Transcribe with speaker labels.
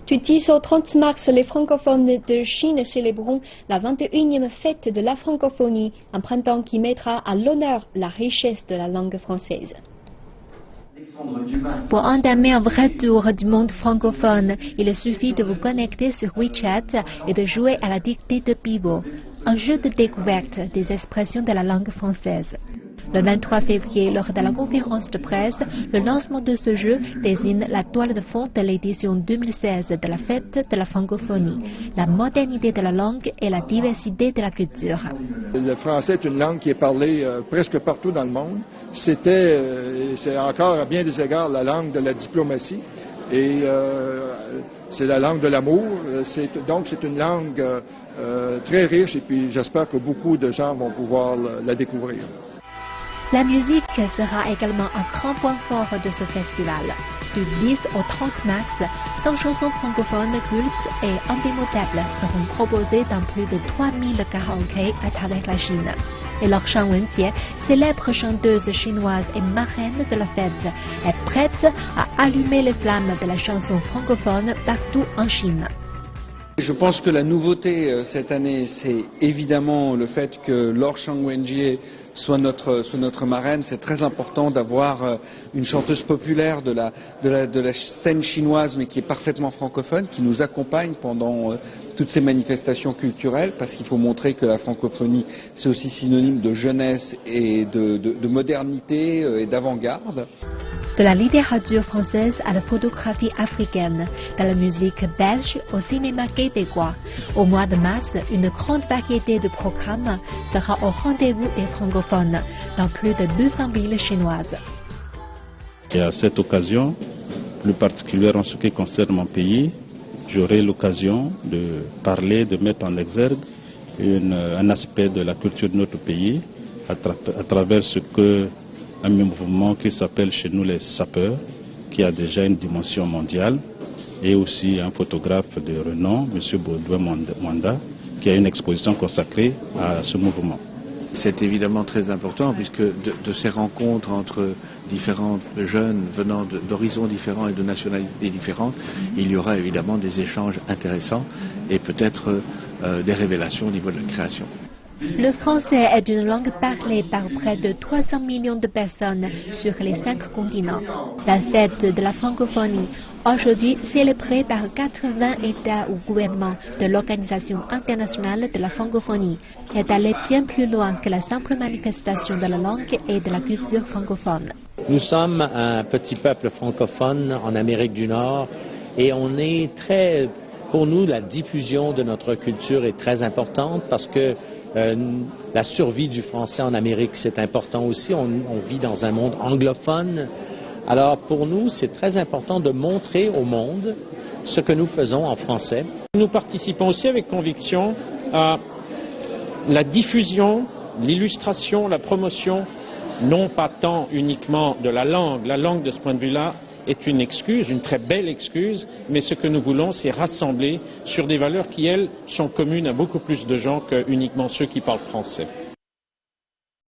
Speaker 1: Du 10 au 30 mars, les francophones de Chine célébreront la 21e fête de la francophonie, un printemps qui mettra à l'honneur la richesse de la langue française. Pour entamer un vrai tour du monde francophone, il suffit de vous connecter sur WeChat et de jouer à la dictée de Pivot, un jeu de découverte des expressions de la langue française. Le 23 février, lors de la conférence de presse, le lancement de ce jeu désigne la toile de fond de l'édition 2016 de la fête de la francophonie, la modernité de la langue et la diversité de la culture.
Speaker 2: Le français est une langue qui est parlée presque partout dans le monde. C'est encore à bien des égards la langue de la diplomatie et c'est la langue de l'amour. Donc c'est une langue très riche et puis j'espère que beaucoup de gens vont pouvoir la découvrir.
Speaker 1: La musique sera également un grand point fort de ce festival. Du 10 au 30 mars, 100 chansons francophones cultes et indémodables seront proposées dans plus de 3000 karaokés à travers la Chine. Et Laure Shang Wenjie, célèbre chanteuse chinoise et marraine de la fête, est prête à allumer les flammes de la chanson francophone partout en Chine.
Speaker 3: Je pense que la nouveauté cette année, c'est évidemment le fait que Laure Shang Wenjie soit notre marraine. C'est très important d'avoir une chanteuse populaire de la scène chinoise, mais qui est parfaitement francophone, qui nous accompagne pendant toutes ces manifestations culturelles, parce qu'il faut montrer que la francophonie, c'est aussi synonyme de jeunesse et de modernité et d'avant-garde.
Speaker 1: De la littérature française à la photographie africaine, de la musique belge au cinéma québécois. Au mois de mars, une grande variété de programmes sera au rendez-vous des francophones dans plus de 200 villes chinoises.
Speaker 4: Et à cette occasion, plus particulière en ce qui concerne mon pays, j'aurai l'occasion de parler, de mettre en exergue un aspect de la culture de notre pays à travers un mouvement qui s'appelle chez nous les sapeurs, qui a déjà une dimension mondiale, et aussi un photographe de renom, M. Baudouin Mwanda, qui a une exposition consacrée à ce mouvement.
Speaker 5: C'est évidemment très important puisque de ces rencontres entre différents jeunes venant d'horizons différents et de nationalités différentes, il y aura évidemment des échanges intéressants et peut-être des révélations au niveau de la création.
Speaker 1: Le français est une langue parlée par près de 300 millions de personnes sur les 5 continents. La fête de la francophonie, aujourd'hui célébrée par 80 États ou gouvernements de l'Organisation internationale de la francophonie, est allée bien plus loin que la simple manifestation de la langue et de la culture francophone.
Speaker 6: Nous sommes un petit peuple francophone en Amérique du Nord et pour nous, la diffusion de notre culture est très importante parce que la survie du français en Amérique, c'est important aussi. On vit dans un monde anglophone. Alors pour nous, c'est très important de montrer au monde ce que nous faisons en français.
Speaker 7: Nous participons aussi avec conviction à la diffusion, l'illustration, la promotion, non pas tant uniquement de la langue. La langue, de ce point de vue-là, est une excuse, une très belle excuse, mais ce que nous voulons, c'est rassembler sur des valeurs qui, elles, sont communes à beaucoup plus de gens que uniquement ceux qui parlent français.